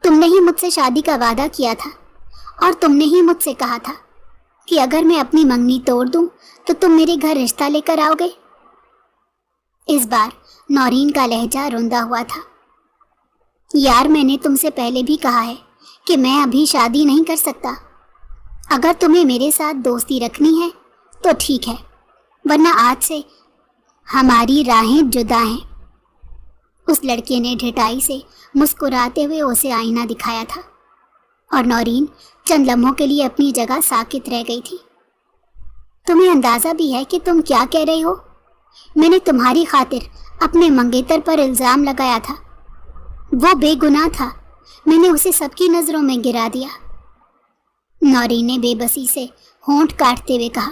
تم نے ہی مجھ سے شادی کا وعدہ کیا تھا اور تم نے ہی مجھ سے کہا تھا کہ اگر میں اپنی منگنی توڑ دوں تو تم میرے گھر رشتہ لے کر آؤ گے۔ اس بار نورین کا لہجہ روندا ہوا تھا۔ یار، میں نے تم سے پہلے بھی کہا ہے کہ میں ابھی شادی نہیں کر سکتا۔ اگر تمہیں میرے ساتھ دوستی رکھنی ہے تو ٹھیک ہے، ورنہ آج سے ہماری راہیں جدا ہیں۔ اس لڑکے نے ڈھٹائی سے مسکراتے ہوئے اسے آئینہ دکھایا تھا اور نورین چند لمحوں کے لیے اپنی جگہ ساکت رہ گئی تھی۔ تمہیں اندازہ بھی ہے کہ تم کیا کہہ رہے ہو؟ میں نے تمہاری خاطر اپنے منگیتر پر الزام لگایا تھا۔ وہ بے گناہ تھا، میں نے اسے سب کی نظروں میں گرا دیا۔ نورین نے بے بسی سے ہونٹ کاٹتے ہوئے کہا،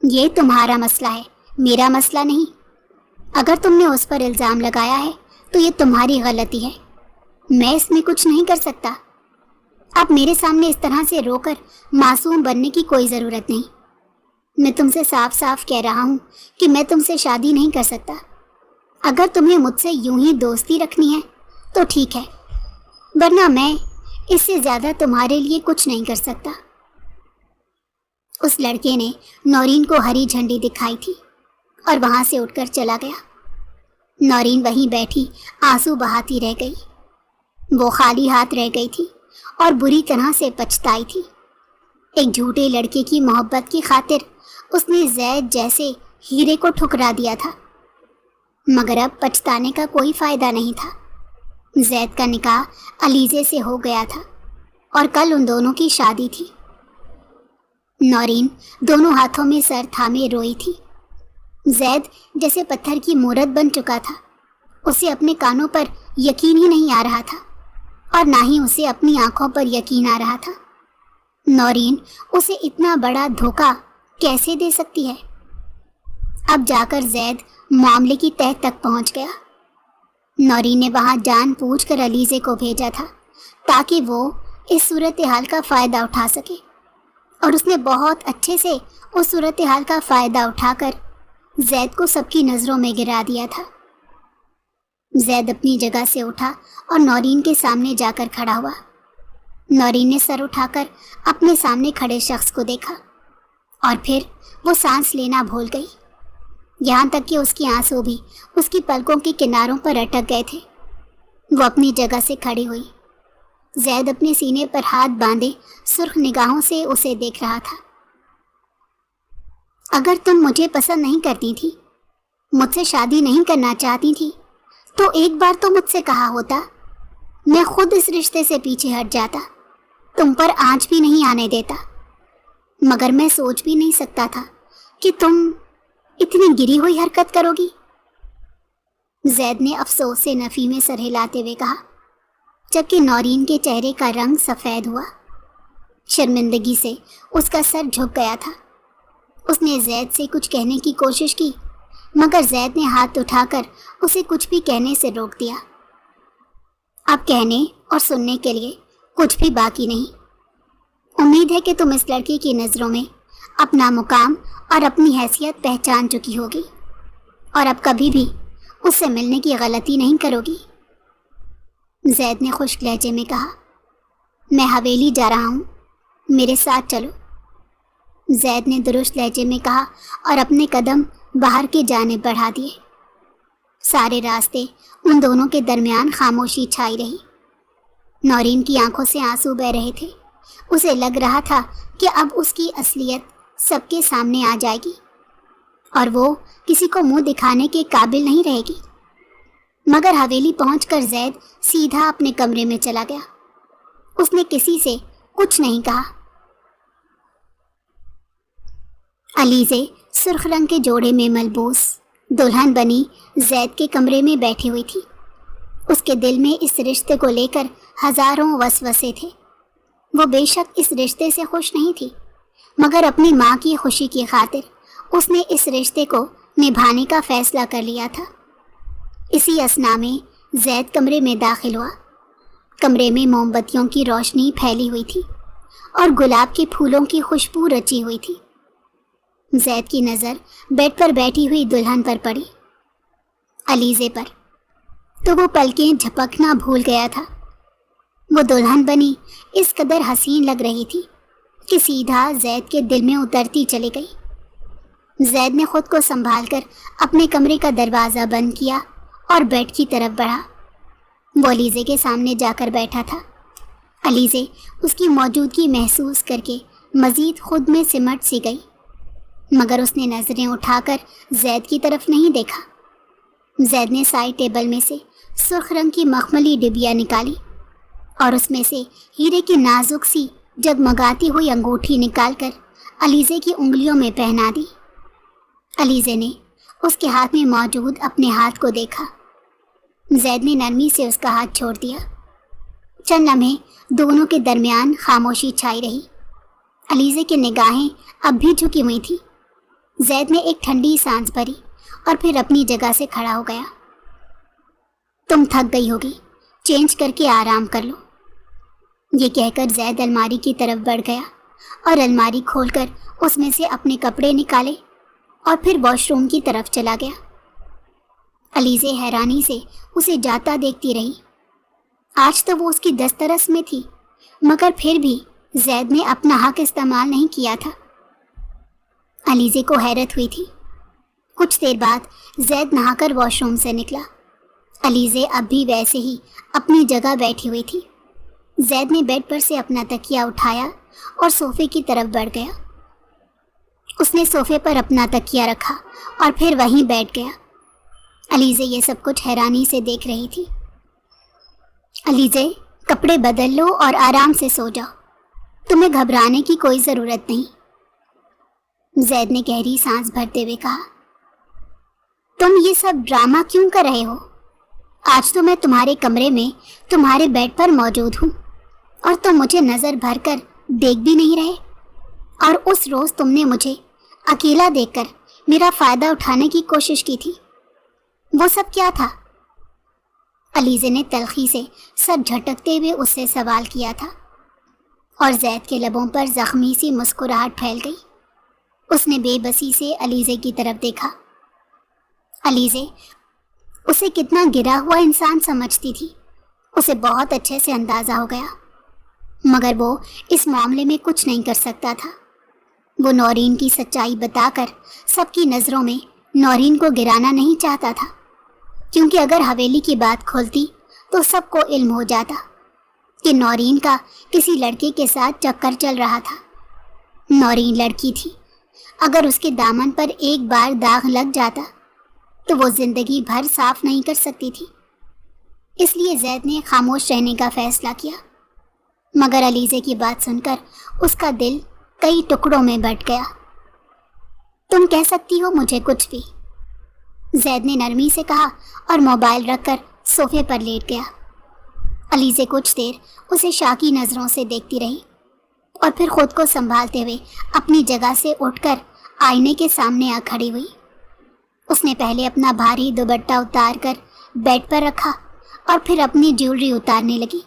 یہ تمہارا مسئلہ ہے، میرا مسئلہ نہیں۔ اگر تم نے اس پر الزام لگایا ہے تو یہ تمہاری غلطی ہے، میں اس میں کچھ نہیں کر سکتا۔ اب میرے سامنے اس طرح سے رو کر معصوم بننے کی کوئی ضرورت نہیں۔ میں تم سے صاف صاف کہہ رہا ہوں کہ میں تم سے شادی نہیں کر سکتا۔ اگر تمہیں مجھ سے یوں ہی دوستی رکھنی ہے تو ٹھیک ہے، ورنہ میں اس سے زیادہ تمہارے لیے کچھ نہیں کر سکتا۔ اس لڑکے نے نورین کو ہری جھنڈی دکھائی تھی اور وہاں سے اٹھ کر چلا گیا۔ نورین وہیں بیٹھی آنسو بہاتی رہ گئی۔ وہ خالی ہاتھ رہ گئی تھی اور بری طرح سے پچھتائی تھی۔ ایک جھوٹے لڑکے کی محبت کی خاطر اس نے زید جیسے ہیرے کو ٹھکرا دیا تھا، مگر اب پچھتانے کا کوئی فائدہ نہیں تھا۔ زید کا نکاح علیزے سے ہو گیا تھا اور کل ان دونوں کی شادی تھی۔ نورین دونوں ہاتھوں میں سر تھامے روئی تھی۔ زید جیسے پتھر کی مورت بن چکا تھا۔ اسے اپنے کانوں پر یقین ہی نہیں آ رہا تھا اور نہ ہی اسے اپنی آنکھوں پر یقین آ رہا تھا۔ نورین اسے اتنا بڑا دھوکہ کیسے دے سکتی ہے؟ اب جا کر زید معاملے کی تہہ تک پہنچ گیا۔ نورین نے وہاں جان پوچھ کر علیزے کو بھیجا تھا تاکہ وہ اس صورتحال کا فائدہ اٹھا سکے، اور اس نے بہت اچھے سے اس صورتحال کا فائدہ اٹھا کر زید کو سب کی نظروں میں گرا دیا تھا۔ زید اپنی جگہ سے اٹھا اور نورین کے سامنے جا کر کھڑا ہوا۔ نورین نے سر اٹھا کر اپنے سامنے کھڑے شخص کو دیکھا اور پھر وہ سانس لینا بھول گئی، یہاں تک کہ اس کی آنسو بھی اس کی پلکوں کے کناروں پر اٹک گئے تھے۔ وہ اپنی جگہ سے کھڑی ہوئی۔ زید اپنے سینے پر ہاتھ باندھے سرخ نگاہوں سے اسے دیکھ رہا تھا۔ اگر تم مجھے پسند نہیں کرتی تھی، مجھ سے شادی نہیں کرنا چاہتی تھی، تو ایک بار تو مجھ سے کہا ہوتا، میں خود اس رشتے سے پیچھے ہٹ جاتا، تم پر آنچ بھی نہیں آنے دیتا۔ مگر میں سوچ بھی نہیں سکتا تھا کہ تم اتنی گری ہوئی حرکت کرو گی۔ زید نے افسوس سے نفی میں سر ہلاتے ہوئے کہا، جبکہ نورین کے چہرے کا رنگ سفید ہوا۔ شرمندگی سے اس کا سر جھک گیا تھا۔ اس نے زید سے کچھ کہنے کی کوشش کی، مگر زید نے ہاتھ اٹھا کر اسے کچھ بھی کہنے سے روک دیا۔ اب کہنے اور سننے کے لیے کچھ بھی باقی نہیں۔ امید ہے کہ تم اس لڑکی کی نظروں میں اپنا مقام اور اپنی حیثیت پہچان چکی ہوگی اور اب کبھی بھی اس سے ملنے کی غلطی نہیں کرو گی۔ زید نے خشک لہجے میں کہا، میں حویلی جا رہا ہوں، میرے ساتھ چلو۔ زید نے درست لہجے میں کہا اور اپنے قدم باہر کی جانب بڑھا دیے۔ سارے راستے ان دونوں کے درمیان خاموشی چھائی رہی۔ نورین کی آنکھوں سے آنسو بہہ رہے تھے۔ اسے لگ رہا تھا کہ اب اس کی اصلیت سب کے سامنے آ جائے گی اور وہ کسی کو منہ دکھانے کے قابل نہیں رہے گی۔ مگر حویلی پہنچ کر زید سیدھا اپنے کمرے میں چلا گیا۔ اس نے کسی سے کچھ نہیں کہا۔ علیزے سرخ رنگ کے جوڑے میں ملبوس دلہن بنی زید کے کمرے میں بیٹھی ہوئی تھی۔ اس کے دل میں اس رشتے کو لے کر ہزاروں وسوسے تھے۔ وہ بے شک اس رشتے سے خوش نہیں تھی، مگر اپنی ماں کی خوشی کی خاطر اس نے اس رشتے کو نبھانے کا فیصلہ کر لیا تھا۔ اسی اثنا میں زید کمرے میں داخل ہوا۔ کمرے میں موم بتیوں کی روشنی پھیلی ہوئی تھی اور گلاب کے پھولوں کی خوشبو رچی ہوئی تھی۔ زید کی نظر بیڈ پر بیٹھی ہوئی دلہن پر پڑی، علیزے پر، تو وہ پلکیں جھپکنا بھول گیا تھا۔ وہ دلہن بنی اس قدر حسین لگ رہی تھی کہ سیدھا زید کے دل میں اترتی چلی گئی۔ زید نے خود کو سنبھال کر اپنے کمرے کا دروازہ بند کیا اور بیڈ کی طرف بڑھا۔ وہ علیزے کے سامنے جا کر بیٹھا تھا۔ علیزے اس کی موجودگی محسوس کر کے مزید خود میں سمٹ سی گئی، مگر اس نے نظریں اٹھا کر زید کی طرف نہیں دیکھا۔ زید نے سائڈ ٹیبل میں سے سرخ رنگ کی مخملی ڈبیا نکالی اور اس میں سے ہیرے کی نازک سی جگمگاتی ہوئی انگوٹھی نکال کر علیزے کی انگلیوں میں پہنا دی۔ علیزے نے اس کے ہاتھ میں موجود اپنے ہاتھ کو دیکھا۔ زید نے نرمی سے اس کا ہاتھ چھوڑ دیا۔ چند لمحے دونوں کے درمیان خاموشی چھائی رہی۔ علیزے کی نگاہیں اب بھی جھکی ہوئی تھیں۔ زید نے ایک ٹھنڈی سانس بھری اور پھر اپنی جگہ سے کھڑا ہو گیا۔ تم تھک گئی ہوگی، چینج کر کے آرام کر لو، یہ کہہ کر زید الماری کی طرف بڑھ گیا اور الماری کھول کر اس میں سے اپنے کپڑے نکالے اور پھر واش روم کی طرف چلا گیا۔ علیزے حیرانی سے اسے جاتا دیکھتی رہی۔ آج تو وہ اس کی دسترس میں تھی، مگر پھر بھی زید نے اپنا حق استعمال نہیں کیا تھا۔ علیزے کو حیرت ہوئی تھی۔ کچھ دیر بعد زید نہا کر واش روم سے نکلا۔ علیزے اب بھی ویسے ہی اپنی جگہ بیٹھی ہوئی تھی۔ زید نے بیڈ پر سے اپنا تکیہ اٹھایا اور صوفے کی طرف بڑھ گیا۔ اس نے صوفے پر اپنا تکیہ رکھا اور پھر وہیں بیٹھ گیا۔ علیزے یہ سب کچھ حیرانی سے دیکھ رہی تھی۔ علیزے، کپڑے بدل لو اور آرام سے سو جاؤ، تمہیں گھبرانے کی کوئی ضرورت نہیں، زید نے گہری سانس بھرتے ہوئے کہا۔ تم یہ سب ڈرامہ کیوں کر رہے ہو؟ آج تو میں تمہارے کمرے میں تمہارے بیڈ پر موجود ہوں اور تم مجھے نظر بھر کر دیکھ بھی نہیں رہے، اور اس روز تم نے مجھے اکیلا دیکھ کر میرا فائدہ اٹھانے کی کوشش کی تھی، وہ سب کیا تھا؟ علیزے نے تلخی سے سر جھٹکتے ہوئے اس سے سوال کیا تھا، اور زید کے لبوں پر زخمی سی مسکراہٹ پھیل گئی۔ اس نے بے بسی سے علیزے کی طرف دیکھا۔ علیزے اسے کتنا گرا ہوا انسان سمجھتی تھی، اسے بہت اچھے سے اندازہ ہو گیا، مگر وہ اس معاملے میں کچھ نہیں کر سکتا تھا۔ وہ نورین کی سچائی بتا کر سب کی نظروں میں نورین کو گرانا نہیں چاہتا تھا، کیونکہ اگر حویلی کی بات کھولتی تو سب کو علم ہو جاتا کہ نورین کا کسی لڑکے کے ساتھ چکر چل رہا تھا۔ نورین لڑکی تھی، اگر اس کے دامن پر ایک بار داغ لگ جاتا تو وہ زندگی بھر صاف نہیں کر سکتی تھی۔ اس لیے زید نے خاموش رہنے کا فیصلہ کیا، مگر علیزے کی بات سن کر اس کا دل کئی ٹکڑوں میں بٹ گیا۔ تم کہہ سکتی ہو مجھے کچھ بھی، زید نے نرمی سے کہا اور موبائل رکھ کر صوفے پر لیٹ گیا۔ علیزے کچھ دیر اسے شاکی نظروں سے دیکھتی رہی اور پھر خود کو سنبھالتے ہوئے اپنی جگہ سے اٹھ کر آئینے کے سامنے آ کھڑی ہوئی۔ اس نے پہلے اپنا بھاری دوپٹہ اتار کر بیڈ پر رکھا اور پھر اپنی جیولری اتارنے لگی۔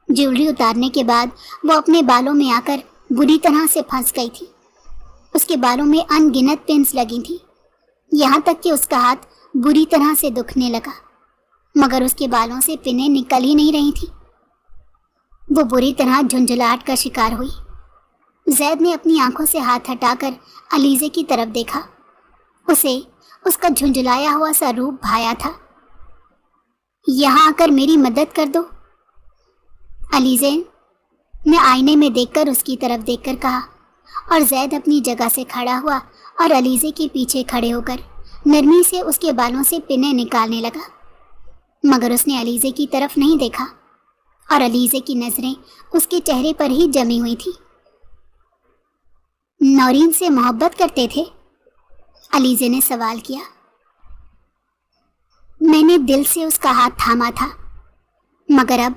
جیولری اتارنے کے بعد وہ اپنے بالوں میں آ کر بری طرح سے پھنس گئی تھی۔ اس کے بالوں میں ان گنت پنس لگی تھی، یہاں تک کہ اس کا ہاتھ بری طرح سے دکھنے لگا، مگر اس کے بالوں سے پنیں نکل ہی نہیں رہی تھیں۔ وہ بری طرح جھنجھلاہٹ کا شکار ہوئی۔ زید نے اپنی آنکھوں سے ہاتھ ہٹا کر علیزے کی طرف دیکھا۔ اسے اس کا جھنجھلایا ہوا سا روپ بھایا تھا۔ یہاں آ کر میری مدد کر دو، علیزے نے آئینے میں دیکھ کر اس کی طرف دیکھ کر کہا، اور زید اپنی جگہ سے کھڑا ہوا اور علیزے کے پیچھے کھڑے ہو کر نرمی سے اس کے بالوں سے پنیں نکالنے لگا، مگر اس نے علیزے کی طرف نہیں دیکھا اور علیزے کی نظریں اس کے چہرے پر ہی جمی ہوئی تھی۔ نورین سے محبت کرتے تھے؟ علیزے نے سوال کیا۔ میں نے دل سے اس کا ہاتھ تھاما تھا، مگر اب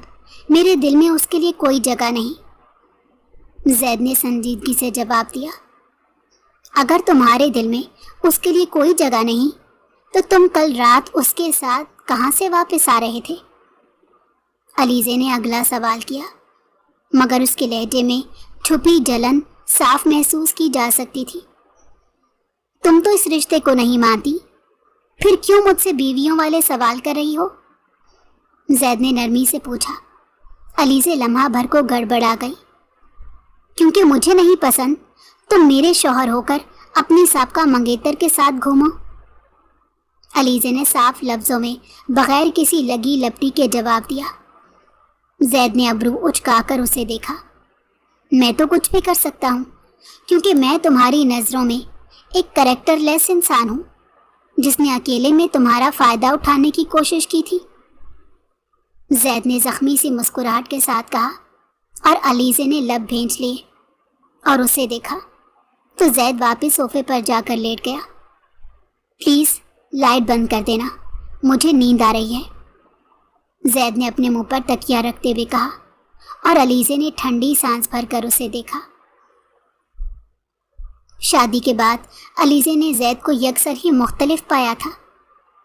میرے دل میں اس کے لیے کوئی جگہ نہیں۔ زید نے سنجیدگی سے جواب دیا، اگر تمہارے دل میں اس کے لیے کوئی جگہ نہیں تو تم کل رات اس کے ساتھ کہاں سے واپس آ رہے تھے؟ علیزے نے اگلا سوال کیا، مگر اس کے لہجے میں چھپی جلن صاف محسوس کی جا سکتی تھی۔ تم تو اس رشتے کو نہیں مانتی، پھر کیوں مجھ سے بیویوں والے سوال کر رہی ہو؟ زید نے نرمی سے پوچھا۔ علیزے لمحہ بھر کو گڑبڑا گئی۔ کیونکہ مجھے نہیں پسند تم میرے شوہر ہو کر اپنی سابقہ منگیتر کے ساتھ گھومو۔ علیزے نے صاف لفظوں میں بغیر کسی لگی لپٹی کے جواب دیا۔ زید نے ابرو اچکا کر اسے دیکھا۔ میں تو کچھ بھی کر سکتا ہوں، کیونکہ میں تمہاری نظروں میں ایک کریکٹر لیس انسان ہوں جس نے اکیلے میں تمہارا فائدہ اٹھانے کی کوشش کی تھی۔ زید نے زخمی سی مسکراہٹ کے ساتھ کہا، اور علیزے نے لب بھینچ لیے اور اسے دیکھا تو زید واپس صوفے پر جا کر لیٹ گیا۔ پلیز لائٹ بند کر دینا، مجھے نیند آ رہی ہے، زید نے اپنے منہ پر تکیہ رکھتے ہوئے کہا، اور علیزے نے ٹھنڈی سانس بھر کر اسے دیکھا۔ شادی کے بعد علیزے نے زید کو یکسر ہی مختلف پایا تھا۔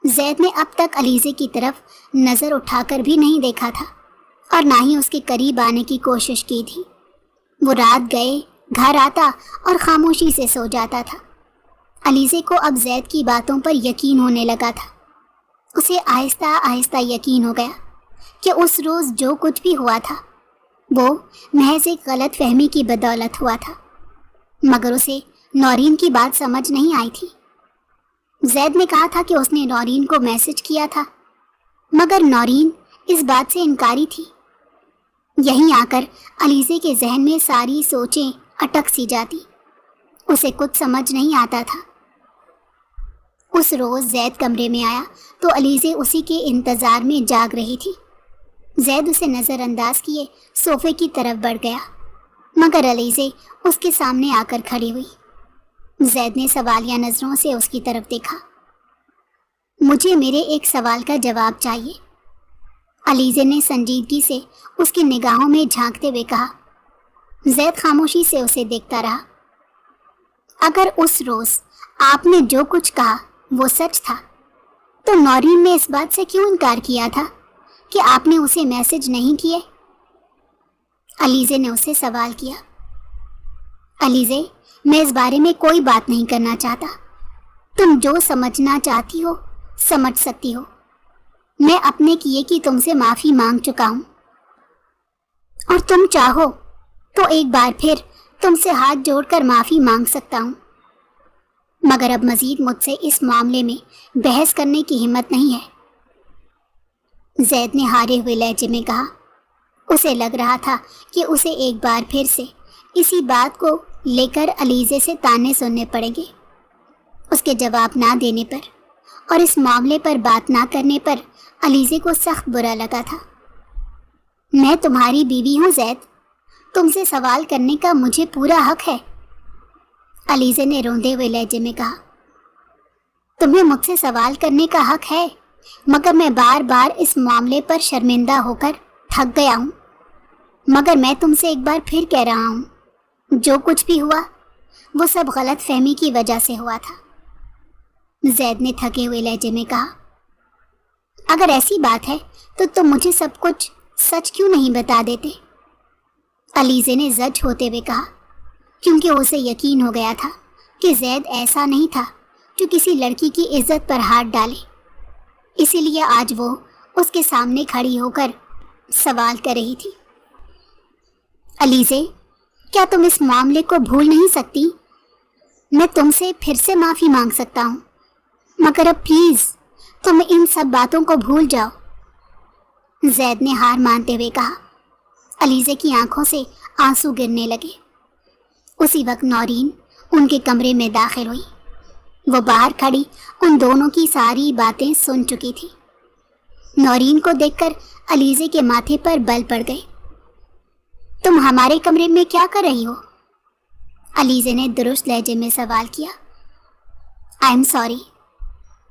زید نے اب تک علیزے کی طرف نظر اٹھا کر بھی نہیں دیکھا تھا اور نہ ہی اس کے قریب آنے کی کوشش کی تھی۔ وہ رات گئے گھر آتا اور خاموشی سے سو جاتا تھا۔ علیزے کو اب زید کی باتوں پر یقین ہونے لگا تھا۔ اسے آہستہ آہستہ یقین ہو گیا کہ اس روز جو کچھ بھی ہوا تھا وہ محض ایک غلط فہمی کی بدولت ہوا تھا، مگر اسے نورین کی بات سمجھ نہیں آئی تھی۔ زید نے کہا تھا کہ اس نے نورین کو میسج کیا تھا، مگر نورین اس بات سے انکاری تھی۔ یہیں آ کر علیزے کے ذہن میں ساری سوچیں اٹک سی جاتی، اسے کچھ سمجھ نہیں آتا تھا۔ اس روز زید کمرے میں آیا تو علیزے اسی کے انتظار میں جاگ رہی تھی۔ زید اسے نظر انداز کیے صوفے کی طرف بڑھ گیا، مگر علیزے اس کے سامنے آ کر کھڑی ہوئی۔ زید نے سوالیہ نظروں سے اس کی طرف دیکھا۔ مجھے میرے ایک سوال کا جواب چاہیے، علیزے نے سنجیدگی سے اس کی نگاہوں میں جھانکتے ہوئے کہا۔ زید خاموشی سے اسے دیکھتا رہا۔ اگر اس روز آپ نے جو کچھ کہا وہ سچ تھا تو نورین نے اس بات سے کیوں انکار کیا تھا کہ آپ نے اسے میسج نہیں کیے؟ علیزے نے اسے سوال کیا۔ علیزے، میں اس بارے میں کوئی بات نہیں کرنا چاہتا، تم جو سمجھنا چاہتی ہو سمجھ سکتی ہو۔ میں اپنے کیے کی تم سے معافی مانگ چکا ہوں، اور تم چاہو تو ایک بار پھر تم سے ہاتھ جوڑ کر معافی مانگ سکتا ہوں، مگر اب مزید مجھ سے اس معاملے میں بحث کرنے کی ہمت نہیں ہے، زید نے ہارے ہوئے لہجے میں کہا۔ اسے لگ رہا تھا کہ اسے ایک بار پھر سے اسی بات کو لے کر علیزے سے تانے سننے پڑیں گے۔ اس کے جواب نہ دینے پر اور اس معاملے پر بات نہ کرنے پر علیزے کو سخت برا لگا تھا۔ میں تمہاری بیوی ہوں زید، تم سے سوال کرنے کا مجھے پورا حق ہے، علیزے نے روندے ہوئے لہجے میں کہا۔ تمہیں مجھ سے سوال کرنے کا حق ہے، مگر میں بار بار اس معاملے پر شرمندہ ہو کر تھک گیا ہوں، مگر میں تم سے ایک بار پھر کہہ رہا ہوں، جو کچھ بھی ہوا وہ سب غلط فہمی کی وجہ سے ہوا تھا، زید نے تھکے ہوئے لہجے میں کہا۔ اگر ایسی بات ہے تو تم مجھے سب کچھ سچ کیوں نہیں بتا دیتے؟ علیزے نے زج ہوتے ہوئے کہا، کیونکہ اسے یقین ہو گیا تھا کہ زید ایسا نہیں تھا جو کسی لڑکی کی عزت پر ہاتھ ڈالے، اسی لیے آج وہ اس کے سامنے کھڑی ہو کر سوال کر رہی تھی۔ علیزے، کیا تم اس معاملے کو بھول نہیں سکتی؟ میں تم سے پھر سے معافی مانگ سکتا ہوں، مگر اب پلیز تم ان سب باتوں کو بھول جاؤ، زید نے ہار مانتے ہوئے کہا۔ علیزے کی آنکھوں سے آنسو گرنے لگے۔ اسی وقت نورین ان کے کمرے میں داخل ہوئی۔ وہ باہر کھڑی ان دونوں کی ساری باتیں سن چکی تھی۔ نورین کو دیکھ کر علیزے کے ماتھے پر بل پڑ گئے۔ تم ہمارے کمرے میں کیا کر رہی ہو؟ علیزے نے درست لہجے میں سوال کیا۔ I am sorry,